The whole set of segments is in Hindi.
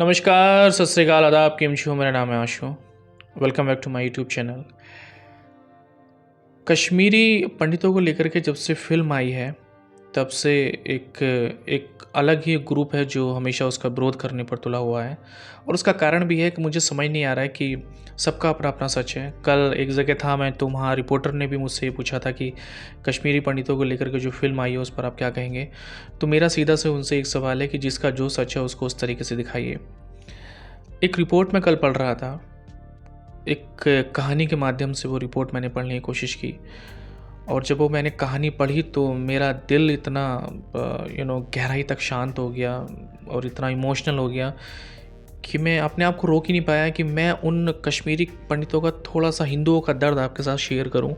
नमस्कार, सत श्री अकाल, आदाब, केम छो? मेरा नाम है Ashu. Welcome back to my YouTube channel. Kashmiri पंडितों को लेकर के जब से फ़िल्म आई है, तब से एक एक अलग ही ग्रुप है जो हमेशा उसका विरोध करने पर तुला हुआ है। और उसका कारण भी है कि मुझे समझ नहीं आ रहा है कि सबका अपना-अपना सच है। कल एक जगह था मैं, तो वहाँ रिपोर्टर ने भी मुझसे ये पूछा था कि कश्मीरी पंडितों को लेकर के जो फ़िल्म आई है, उस पर आप क्या कहेंगे? तो मेरा सीधा से उनसे एक सवाल है कि जिसका जो सच है, उसको उस तरीके से दिखाइए। एक रिपोर्ट मैं कल पढ़ रहा था, एक कहानी के माध्यम से वो रिपोर्ट मैंने पढ़ने की कोशिश की। और जब वो मैंने कहानी पढ़ी तो मेरा दिल इतना गहराई तक शांत हो गया और इतना इमोशनल हो गया कि मैं अपने आप को रोक ही नहीं पाया कि मैं उन कश्मीरी पंडितों का थोड़ा-सा हिंदुओं का दर्द आपके साथ शेयर करूं,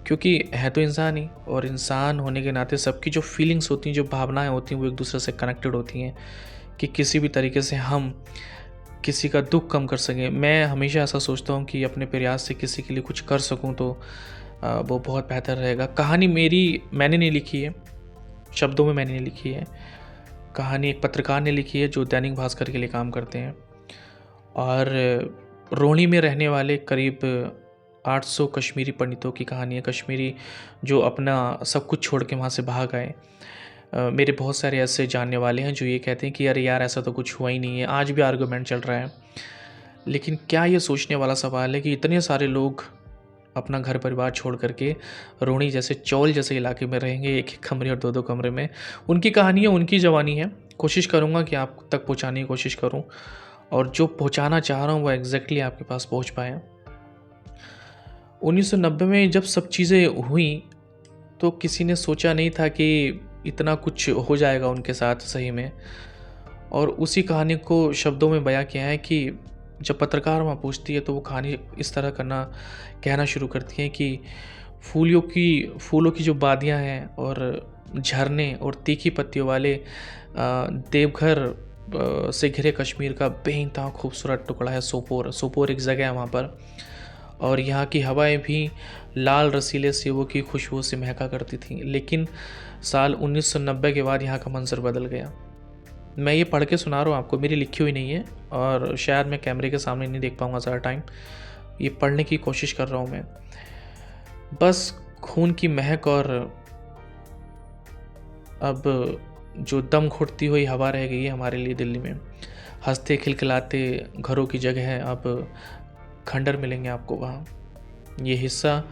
क्योंकि है तो इंसान ही, और इंसान होने के नाते सबकी जो फीलिंग्स होती हैं, जो भावनाएँ होती हैं, वो एक-दूसरे से कनेक्टेड होती हैं कि किसी भी तरीके से हम किसी का दुःख कम कर सकें। मैं हमेशा ऐसा सोचता हूँ कि अपने प्रयास से किसी के लिए कुछ कर सकूँ तो वो बहुत बेहतर रहेगा। कहानी मैंने नहीं लिखी है, शब्दों में मैंने नहीं लिखी है। कहानी एक पत्रकार ने लिखी है जो दैनिक भास्कर के लिए काम करते हैं। और रोहिणी में रहने वाले करीब 800 कश्मीरी पंडितों की कहानी है। कश्मीरी जो अपना सब कुछ छोड़ के वहाँ से भाग आए। मेरे बहुत सारे ऐसे जानने वाले हैं जो ये कहते हैं कि अरे यार, ऐसा तो कुछ हुआ ही नहीं है। आज भी आर्गुमेंट चल रहा है। लेकिन क्या ये सोचने वाला सवाल है कि इतने सारे लोग अपना घर परिवार छोड़ करके रोहिणी जैसे चौल जैसे इलाके में रहेंगे, एक एक कमरे और दो दो कमरे में। उनकी कहानी है, उनकी जवानी है। कोशिश करूँगा कि आप तक पहुँचाने की कोशिश करूँ, और जो पहुँचाना चाह रहा हूँ वो एग्जैक्टली आपके पास पहुँच पाए। 1990 में जब सब चीज़ें हुई तो किसी ने सोचा नहीं था कि इतना कुछ हो जाएगा उनके साथ सही में। और उसी कहानी को शब्दों में बयां किया है कि जब पत्रकार वहाँ पूछती है तो वो कहानी इस तरह कहना शुरू करती है कि फूलों की जो वादियाँ हैं और झरने और तीखी पत्तियों वाले देवघर से घिरे कश्मीर का बेइंतहा खूबसूरत टुकड़ा है सोपोर एक जगह है वहाँ पर। और यहाँ की हवाएं भी लाल रसीले सेबों की खुशबू से महका करती थीं। लेकिन साल 1990 के बाद यहाँ का मंजर बदल गया। मैं ये पढ़ के सुना रहा हूँ आपको, मेरी लिखी हुई नहीं है, और शायद मैं कैमरे के सामने नहीं देख पाऊँगा ज़्यादा टाइम। ये पढ़ने की कोशिश कर रहा हूँ मैं। बस खून की महक और अब जो दम घुटती हुई हवा रह गई है हमारे लिए दिल्ली में। हंसते खिलखिलाते घरों की जगह अब खंडर मिलेंगे आपको वहाँ। ये हिस्सा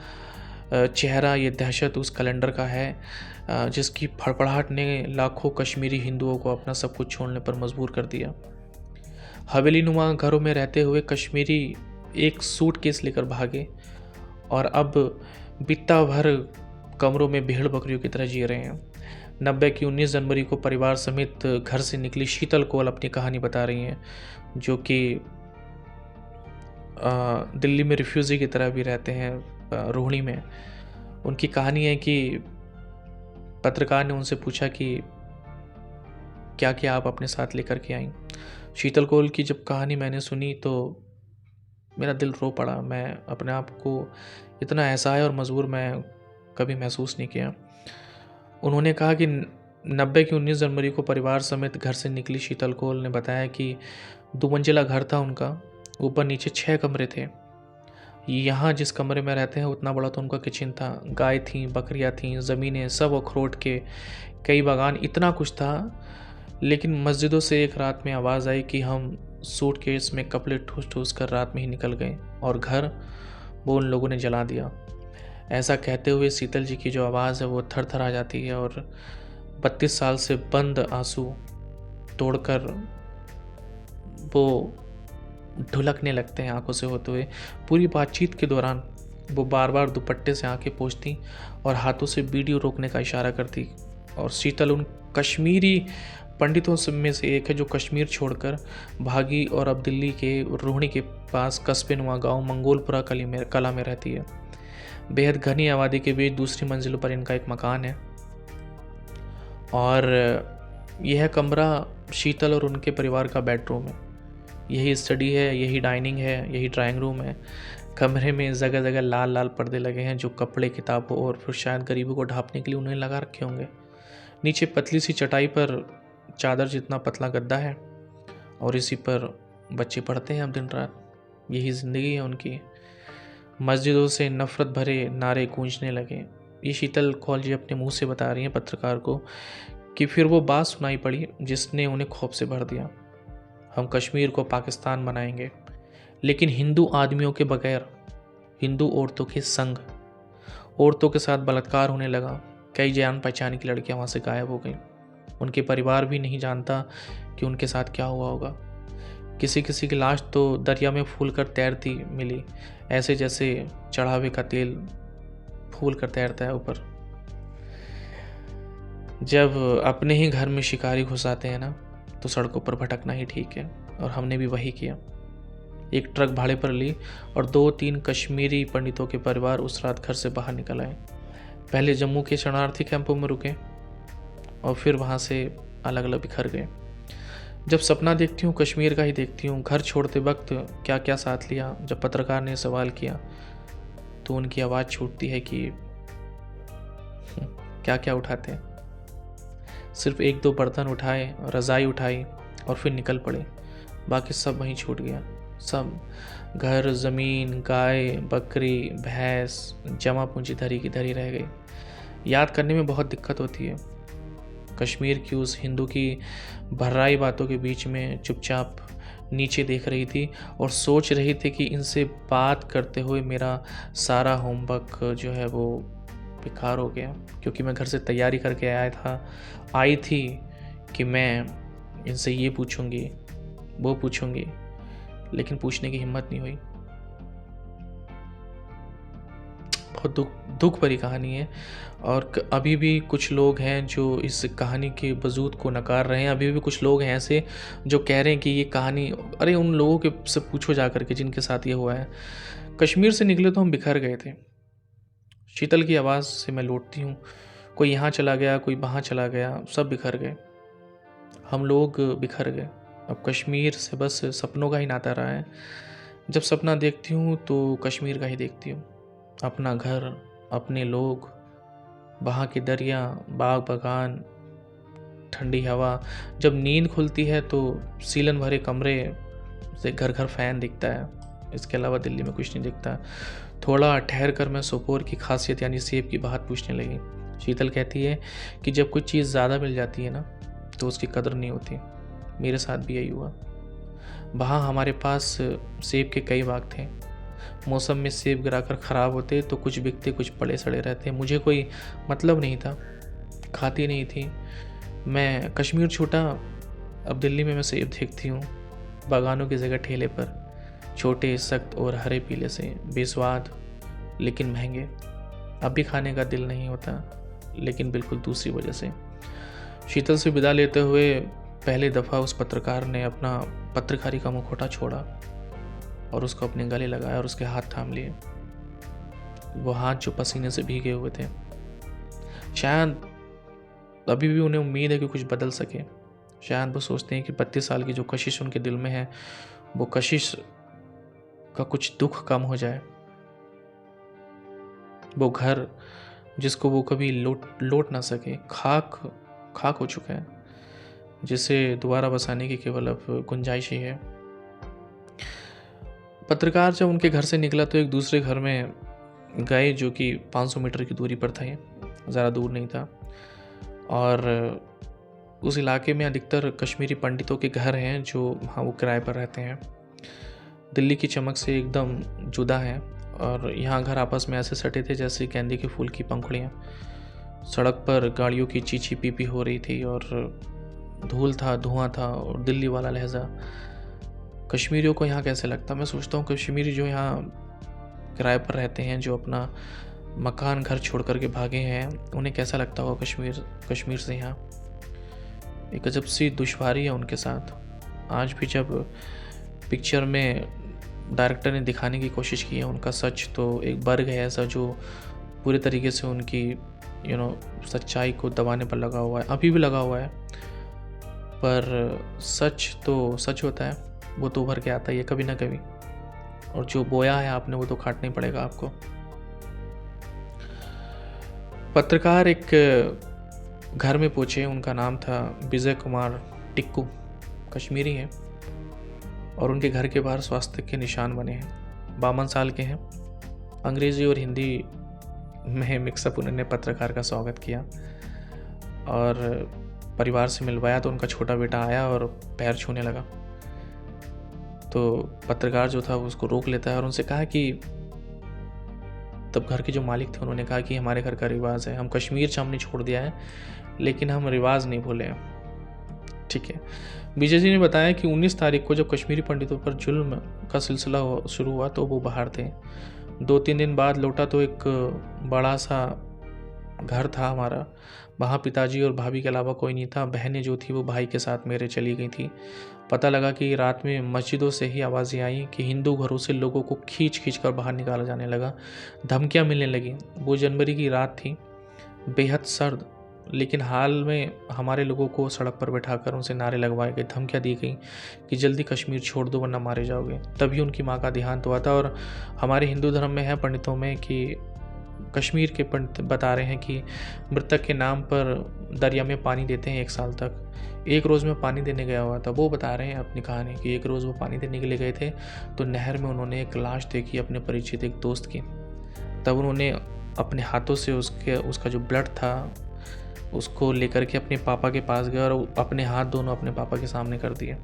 चेहरा, ये दहशत उस कैलेंडर का है जिसकी फड़फड़ाहट ने लाखों कश्मीरी हिंदुओं को अपना सब कुछ छोड़ने पर मजबूर कर दिया। हवेली नुमा घरों में रहते हुए कश्मीरी एक सूटकेस लेकर भागे और अब बित्ता भर कमरों में भेड़ बकरियों की तरह जी रहे हैं। 90 की 19 जनवरी को परिवार समेत घर से निकली शीतल कौल अपनी कहानी बता रही हैं, जो कि दिल्ली में रिफ्यूजी की तरह भी रहते हैं रोहिणी में। उनकी कहानी है कि पत्रकार ने उनसे पूछा कि क्या क्या आप अपने साथ लेकर के आई। शीतल कौल की जब कहानी मैंने सुनी तो मेरा दिल रो पड़ा। मैं अपने आप को इतना असहाय और मजबूर मैं कभी महसूस नहीं किया। उन्होंने कहा कि 90 की 19 जनवरी को परिवार समेत घर से निकली शीतल कौल ने बताया कि 2 मंजिला घर था उनका, ऊपर नीचे 6 कमरे थे। यहाँ जिस कमरे में रहते हैं उतना बड़ा तो उनका किचन था। गाय थी, बकरियाँ थीं, ज़मीनें, सब अखरोट के कई बागान, इतना कुछ था। लेकिन मस्जिदों से एक रात में आवाज़ आई कि हम सूटकेस में कपड़े ठूस ठूस कर रात में ही निकल गए और घर वो उन लोगों ने जला दिया। ऐसा कहते हुए शीतल जी की जो आवाज़ है वो थर थर आ जाती है और 32 साल से बंद आंसू तोड़कर वो ढुलकने लगते हैं आंखों से होते हुए। पूरी बातचीत के दौरान वो बार बार दुपट्टे से आंखें पोंछती और हाथों से वीडियो रोकने का इशारा करती। और शीतल उन कश्मीरी पंडितों में से एक है जो कश्मीर छोड़कर भागी और अब दिल्ली के रोहिणी के पास कस्बे नुमा गाँव मंगोलपुरा कला में रहती है। बेहद घनी आबादी के बीच दूसरी मंजिल पर इनका एक मकान है और यह कमरा शीतल और उनके परिवार का बेडरूम है। यही स्टडी है, यही डाइनिंग है, यही ड्राइंग रूम है। कमरे में जगह जगह लाल लाल पर्दे लगे हैं जो कपड़े, किताबों और फिर शायद गरीबों को ढांपने के लिए उन्हें लगा रखे होंगे। नीचे पतली सी चटाई पर चादर जितना पतला गद्दा है और इसी पर बच्चे पढ़ते हैं अब दिन रात। यही ज़िंदगी है उनकी। मस्जिदों से नफ़रत भरे नारे गूंजने लगे। ये शीतल कौल जी अपने मुंह से बता रही हैं पत्रकार को कि फिर वो बात सुनाई पड़ी जिसने उन्हें खौफ से भर दिया। हम कश्मीर को पाकिस्तान बनाएंगे, लेकिन हिंदू आदमियों के बगैर, हिंदू औरतों के संग। औरतों के साथ बलात्कार होने लगा। कई जान पहचान की लड़कियां वहाँ से गायब हो गई। उनके परिवार भी नहीं जानता कि उनके साथ क्या हुआ होगा। किसी किसी की लाश तो दरिया में फूल कर तैरती मिली, ऐसे जैसे चढ़ावे का तेल फूल कर तैरता है ऊपर। जब अपने ही घर में शिकारी घुस आते हैं ना, तो सड़कों पर भटकना ही ठीक है, और हमने भी वही किया। एक ट्रक भाड़े पर ली और 2-3 कश्मीरी पंडितों के परिवार उस रात घर से बाहर निकल आए। पहले जम्मू के शरणार्थी कैंपों में रुके और फिर वहाँ से अलग अलग बिखर गए। जब सपना देखती हूँ कश्मीर का ही देखती हूँ। घर छोड़ते वक्त क्या क्या साथ लिया। जब पत्रकार ने सवाल किया तो उनकी आवाज़ छूटती है कि क्या क्या उठाते हैं। सिर्फ 1-2 बर्तन उठाए, रज़ाई उठाई और फिर निकल पड़े। बाकी सब वहीं छूट गया। सब, घर, ज़मीन, गाय, बकरी, भैंस, जमा पूंजी धरी की धरी रह गई। याद करने में बहुत दिक्कत होती है। कश्मीर की उस हिंदू की भर्राई बातों के बीच में चुपचाप नीचे देख रही थी और सोच रही थी कि इनसे बात करते हुए मेरा सारा होमवर्क जो है वो बेकार हो गया, क्योंकि मैं घर से तैयारी करके आई थी कि मैं इनसे ये पूछूंगी, वो पूछूंगी, लेकिन पूछने की हिम्मत नहीं हुई। बहुत दुख भरी कहानी है। और अभी भी कुछ लोग हैं जो इस कहानी के वजूद को नकार रहे हैं। अभी भी कुछ लोग हैं ऐसे जो कह रहे हैं कि ये कहानी, अरे उन लोगों के से पूछो जा करके जिनके साथ ये हुआ है। कश्मीर से निकले तो हम बिखर गए थे। शीतल की आवाज़ से मैं लौटती हूँ। कोई यहाँ चला गया, कोई वहाँ चला गया, सब बिखर गए। हम लोग बिखर गए। अब कश्मीर से बस सपनों का ही नाता रहा है। जब सपना देखती हूँ तो कश्मीर का ही देखती हूँ। अपना घर, अपने लोग, वहाँ के दरिया, बाग बगान, ठंडी हवा। जब नींद खुलती है तो सीलन भरे कमरे से घर घर फ़ैन दिखता है। इसके अलावा दिल्ली में कुछ नहीं दिखता। थोड़ा ठहर कर मैं सोपोर की खासियत यानी सेब की बात पूछने लगी। शीतल कहती है कि जब कोई चीज़ ज़्यादा मिल जाती है ना, तो उसकी कदर नहीं होती। मेरे साथ भी यही हुआ। वहाँ हमारे पास सेब के कई बाग थे। मौसम में सेब गिराकर ख़राब होते तो कुछ बिकते, कुछ पड़े सड़े रहते। मुझे कोई मतलब नहीं था, खाती नहीं थी। मैं कश्मीर छूटा, अब दिल्ली में मैं सेब देखती हूँ बागानों की जगह ठेले पर, छोटे, सख्त और हरे पीले से, बेस्वाद लेकिन महंगे। अब भी खाने का दिल नहीं होता, लेकिन बिल्कुल दूसरी वजह से। शीतल से विदा लेते हुए पहली दफ़ा उस पत्रकार ने अपना पत्रकारी का मुखौटा छोड़ा और उसको अपने गले लगाया और उसके हाथ थाम लिए। वो हाथ जो पसीने से भीगे हुए थे। शायद अभी भी उन्हें उम्मीद है कि कुछ बदल सके। शायद वो सोचते हैं कि 32 साल की जो कशिश उनके दिल में है, वो कशिश का कुछ दुख कम हो जाए। वो घर जिसको वो कभी लौट ना सके, खाक हो चुका है, जिसे दोबारा बसाने की केवल अब गुंजाइश ही है। पत्रकार जब उनके घर से निकला तो एक दूसरे घर में गए जो कि 500 मीटर की दूरी पर था। ये ज़्यादा दूर नहीं था। और उस इलाके में अधिकतर कश्मीरी पंडितों के घर हैं जो वहाँ वो किराए पर रहते हैं। दिल्ली की चमक से एकदम जुदा है और यहाँ घर आपस में ऐसे सटे थे जैसे गेंदे के फूल की पंखुड़ियाँ। सड़क पर गाड़ियों की चींची पीपी हो रही थी और धूल था, धुआं था और दिल्ली वाला लहजा। कश्मीरियों को यहाँ कैसे लगता? मैं सोचता हूँ कश्मीरी जो यहाँ किराए पर रहते हैं, जो अपना मकान घर छोड़ कर के भागे हैं, उन्हें कैसा लगता होगा कश्मीर से यहाँ। एक अजब सी दुश्वारी है उनके साथ। आज भी जब पिक्चर में डायरेक्टर ने दिखाने की कोशिश की है उनका सच, तो एक वर्ग है ऐसा जो पूरे तरीके से उनकी सच्चाई को दबाने पर लगा हुआ है, अभी भी लगा हुआ है। पर सच तो सच होता है, वो तो उभर के आता ही है कभी ना कभी, और जो बोया है आपने वो तो काटना ही पड़ेगा आपको। पत्रकार एक घर में पहुंचे, उनका नाम था विजय कुमार टिक्कू, कश्मीरी है। और उनके घर के बाहर स्वास्थ्य के निशान बने हैं। 52 साल के हैं। अंग्रेज़ी और हिंदी में मिक्सअप उन्होंने पत्रकार का स्वागत किया और परिवार से मिलवाया, तो उनका छोटा बेटा आया और पैर छूने लगा। तो पत्रकार जो था वो उसको रोक लेता है और उनसे कहा कि तब घर के जो मालिक थे उन्होंने कहा कि हमारे घर का रिवाज है, हम कश्मीर से हमने छोड़ दिया है लेकिन हम रिवाज नहीं भूले हैं। ठीक है। विजय जी ने बताया कि 19 तारीख को जब कश्मीरी पंडितों पर जुल्म का सिलसिला शुरू हुआ तो वो बाहर थे। 2-3 दिन बाद लौटा तो एक बड़ा सा घर था हमारा, वहाँ पिताजी और भाभी के अलावा कोई नहीं था। बहनें जो थी वो भाई के साथ मेरे चली गई थी। पता लगा कि रात में मस्जिदों से ही आवाज़ें आई कि हिंदू घरों से लोगों को खींच खींच कर बाहर निकाला जाने लगा, धमकियाँ मिलने लगी। वो जनवरी की रात थी, बेहद सर्द, लेकिन हाल में हमारे लोगों को सड़क पर बैठाकर उनसे नारे लगवाए गए, धमकियाँ दी गई कि जल्दी कश्मीर छोड़ दो वरना मारे जाओगे। तभी उनकी माँ का देहांत हुआ था। और हमारे हिंदू धर्म में है पंडितों में कि कश्मीर के पंडित बता रहे हैं कि मृतक के नाम पर दरिया में पानी देते हैं 1 साल तक। एक रोज़ में पानी देने गया हुआ था, वो बता रहे हैं अपनी कहानी कि एक रोज़ वो पानी देने के लिए गए थे तो नहर में उन्होंने एक लाश देखी अपने परिचित एक दोस्त की। तब उन्होंने अपने हाथों से उसका जो ब्लड था उसको लेकर के अपने पापा के पास गए और अपने हाथ दोनों अपने पापा के सामने कर दिए।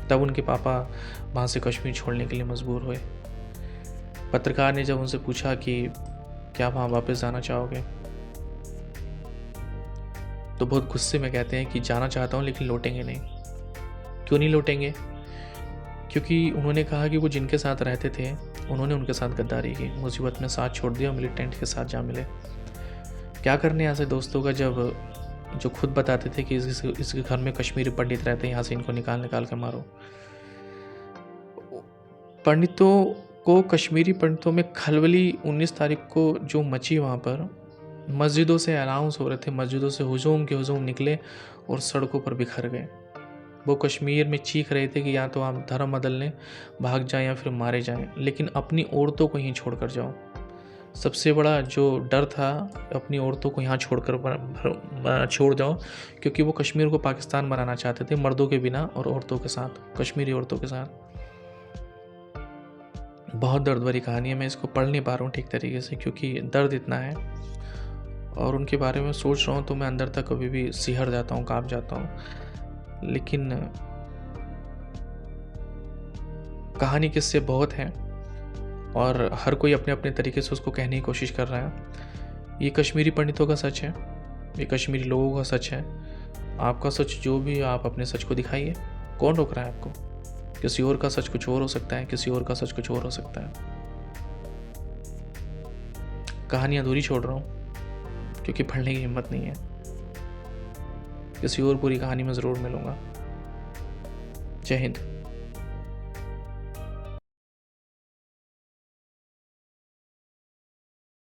तब उनके पापा वहाँ से कश्मीर छोड़ने के लिए मजबूर हुए। पत्रकार ने जब उनसे पूछा कि क्या वहाँ वापस जाना चाहोगे, तो बहुत गुस्से में कहते हैं कि जाना चाहता हूँ लेकिन लौटेंगे नहीं। क्यों नहीं लौटेंगे? क्योंकि उन्होंने कहा कि वो जिनके साथ रहते थे उन्होंने उनके साथ गद्दारी की, मुसीबत में साथ छोड़ दिया, मिलिटेंट के साथ जा मिले। क्या करने ऐसे दोस्तों का जब जो खुद बताते थे कि इसके घर में कश्मीरी पंडित रहते हैं, यहाँ से इनको निकाल कर मारो। पंडितों को, कश्मीरी पंडितों में खलबली 19 तारीख को जो मची वहाँ पर, मस्जिदों से अनाउंस हो रहे थे, मस्जिदों से हुजूम के हुजूम निकले और सड़कों पर बिखर गए। वो कश्मीर में चीख रहे थे कि या तो आप धर्म बदल लें, भाग जाएं या फिर मारे जाएं, लेकिन अपनी औरतों को यहीं छोड़ कर जाओ। सबसे बड़ा जो डर था, अपनी औरतों को यहाँ छोड़ जाओ, क्योंकि वो कश्मीर को पाकिस्तान बनाना चाहते थे, मर्दों के बिना और औरतों के साथ, कश्मीरी औरतों के साथ। बहुत दर्द भरी कहानी है, मैं इसको पढ़ नहीं पा रहा हूँ ठीक तरीके से क्योंकि दर्द इतना है और उनके बारे में सोच रहा हूँ तो मैं अंदर तक कभी भी सिहर जाता हूँ, काँप जाता हूँ। लेकिन कहानी किस्से बहुत हैं और हर कोई अपने अपने तरीके से उसको कहने की कोशिश कर रहा है। ये कश्मीरी पंडितों का सच है, ये कश्मीरी लोगों का सच है। आपका सच जो भी, आप अपने सच को दिखाइए, कौन रोक रहा है आपको? किसी और का सच कुछ और हो सकता है, किसी और का सच कुछ और हो सकता है। कहानी अधूरी छोड़ रहा हूँ क्योंकि पढ़ने की हिम्मत नहीं है। किसी और पूरी कहानी में ज़रूर मिलूंगा। जय हिंद।